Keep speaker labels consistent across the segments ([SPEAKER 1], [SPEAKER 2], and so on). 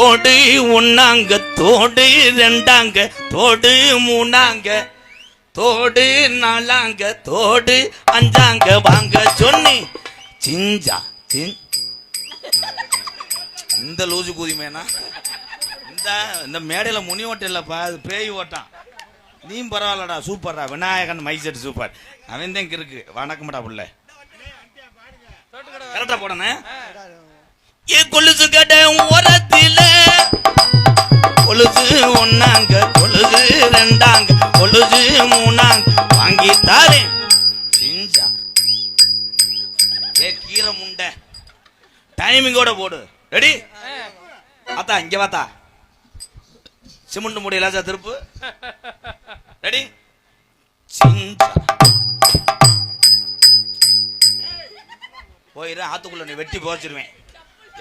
[SPEAKER 1] தோடு ஒன்னாங்க, தோடு ரெண்டாங்க, தோடு மூணாங்க, தோடு நாலாங்க, தோடு அஞ்சாங்க, வாங்க சொன்னி சிஞ்சா இந்த லூசு கூதிமேனா இந்த மேடையில முனி ஓட்டம் இல்லப்பா, அது பேய் ஓட்டம். நீ பரவாயில்லடா, சூப்பர்டா. விநாயகன் மைசெட் சூப்பர். அவன் தான் இருக்கு. வணக்கம்டா புள்ள. கரெக்டா போடணும். ஏ கொலுசு கடை ஓரத்தில கொலுசு ஒன்னாங்க, கொலுசு ரெண்டாங்க, கொலுசு மூணாங்க, வாங்கி தாரேன் சிஞ்சா. ஏ கீரை முண்டை, டைமிங்கோட போடு. ரெடி? அத்தா இங்க வாத்தா. சிமெண்ட் முடியல சார், திருப்பு. ரெடி? சிஞ்சா. போயிரு, ஆத்துக்குள்ள நீ வெட்டி போச்சிருவேன்.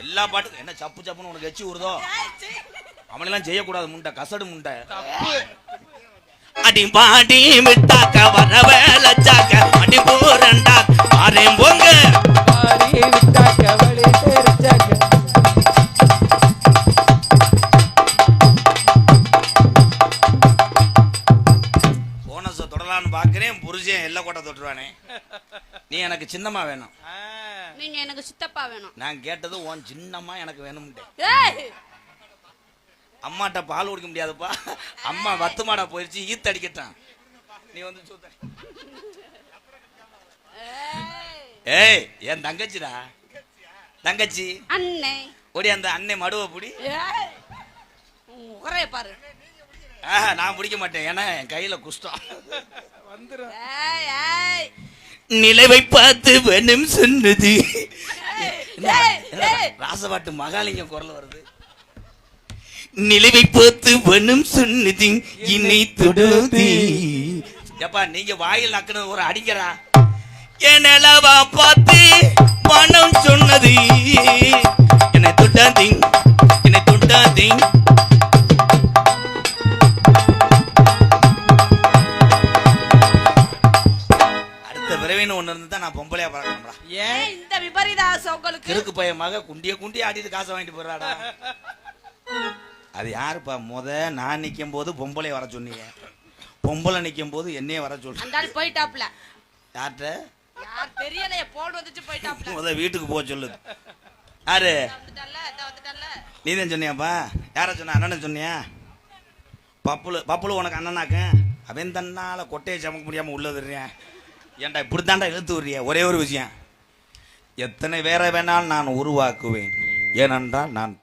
[SPEAKER 1] எல்லா பாட்டுக்கும் என்ன சப்பு சப்புன்னு உனக்கு எச்சி ஊறுதோ? அவனெல்லாம் செய்யக்கூடாது. முண்டை கசடு முண்டை. அடி பாடி விட்டாக்க வரவ லச்சாக்க அடி போறண்டா ஆரேம் போங்க விட்டாக்க வழி தெரிஞ்சாக்க. போனஸை தொடலான்னு பாக்குறேன். புருஷன் எல்லை கோட்டை தொட்டுருவானே. நீ எனக்கு சின்னம்மா வேணும்,
[SPEAKER 2] நீங்க எனக்கு சித்தப்பா வேணும்.
[SPEAKER 1] நான் கேட்டது உன் சின்னம்மா எனக்கு வேணும். அம்மாட்ட பால் குடிக்க முடியாதுப்பா. அம்மா வத்து மாடா போயிடுச்சு, ஈத்தடிக்கட்டான். நீ வந்து சூத்த. ஏய் என் தங்கச்சிடா, தங்கச்சி
[SPEAKER 2] அண்ணே.
[SPEAKER 1] ஓடி அந்த அண்ணே மடுவை புடி.
[SPEAKER 2] உரைய பாரு.
[SPEAKER 1] நான் பிடிக்க மாட்டேன், ஏன்னா என் கையில குஷ்டம்
[SPEAKER 2] வந்துரும்.
[SPEAKER 1] நிலவை பார்த்து வேணும் சொன்னது. ராசபாட்டு மகாலிங்கம் குரல் வருது. நிலவை பார்த்து வேணும் சொன்னது இனி தொடுதி. எப்பா நீங்க வாயில் நக்குன ஒரு அடிக்கிறா. என் நிலவா பார்த்து மனம் சொன்னது என்னை தொட்டாதி, என்னை தொட்டாதி. ஒண்ணு இருந்தா நான் பொம்பளையா பறக்கணும்டா.
[SPEAKER 2] ஏன் இந்த விபரீத ஆசை உங்களுக்கு?
[SPEAKER 1] கிறுக்கு பையமாக குண்டிய ஆடிட்டு காசை வாங்கிட்டு போறாடா. அது யாருப்பா? நான் நிக்கும் போது பொம்பளைய வர சொன்னீங்க, பொம்பளை நிக்கும் போது என்னைய வர சொல்றீங்க.
[SPEAKER 2] அந்த ஆள் போயிட்டாப்ல.
[SPEAKER 1] யார்ட்ட?
[SPEAKER 2] யார் தெரியலையே, போன் வந்துச்சு போயிட்டாப்ல.
[SPEAKER 1] வீட்டுக்கு போக சொல்லுது. யாரு? நீ தான் சொன்னியாப்பா? யார சொன்ன? அண்ணன் சொன்னியா? பப்புளு உனக்கு அண்ணனாக்க அவன் தன்னால கொட்டையை சமைக்க முடியாம உள்ளதுறேன். ஏன்டா இப்படித்தாண்டா இழுத்து விடுறிய? ஒரே ஒரு விஷயம், எத்தனை பேரை வேணாலும் நான் உருவாக்குவேன். ஏனென்றால் நான்